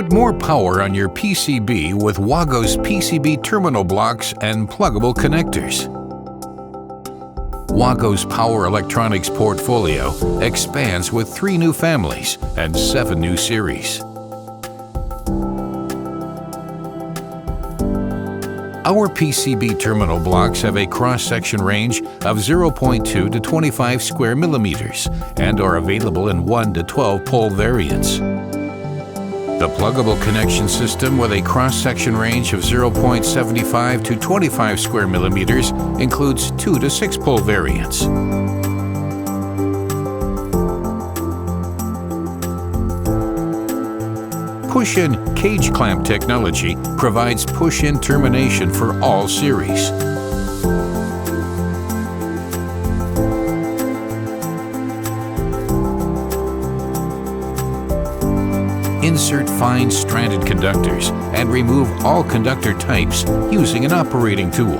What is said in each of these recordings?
Put more power on your PCB with WAGO's PCB terminal blocks and pluggable connectors. WAGO's power electronics portfolio expands with 3 new families and 7 new series. Our PCB terminal blocks have a cross-section range of 0.2 to 25 square millimeters and are available in 1 to 12 pole variants. The pluggable connection system with a cross-section range of 0.75 to 25 square millimeters includes 2 to 6 pole variants. Push-in cage clamp technology provides push-in termination for all series. Insert fine stranded conductors and remove all conductor types using an operating tool.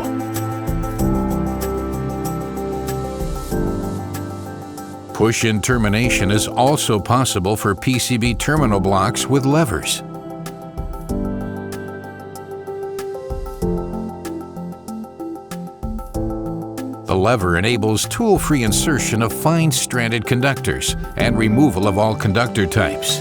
Push-in termination is also possible for PCB terminal blocks with levers. The lever enables tool-free insertion of fine stranded conductors and removal of all conductor types.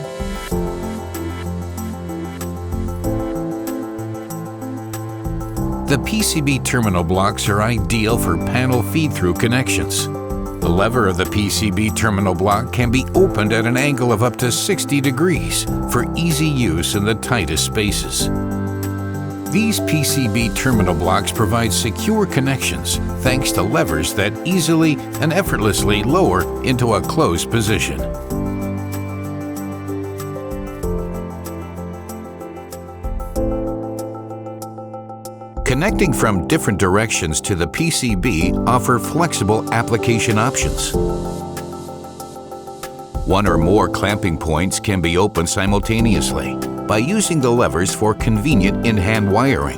The PCB terminal blocks are ideal for panel feed-through connections. The lever of the PCB terminal block can be opened at an angle of up to 60 degrees for easy use in the tightest spaces. These PCB terminal blocks provide secure connections thanks to levers that easily and effortlessly lower into a closed position. Connecting from different directions to the PCB offer flexible application options. 1 or more clamping points can be opened simultaneously by using the levers for convenient in-hand wiring.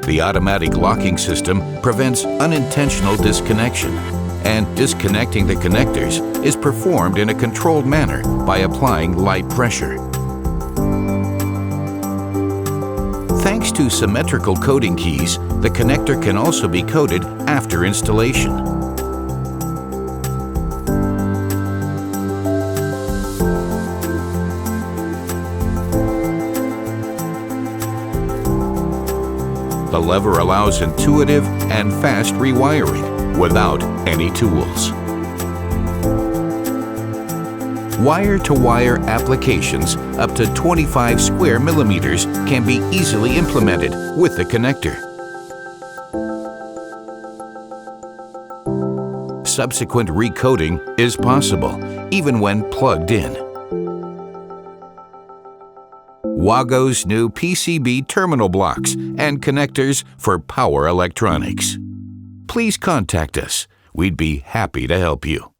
The automatic locking system prevents unintentional disconnection, and disconnecting the connectors is performed in a controlled manner by applying light pressure. Thanks to symmetrical coding keys, the connector can also be coded after installation. The lever allows intuitive and fast rewiring without any tools. Wire-to-wire applications up to 25 square millimeters can be easily implemented with the connector. Subsequent recoding is possible, even when plugged in. WAGO's new PCB terminal blocks and connectors for power electronics. Please contact us. We'd be happy to help you.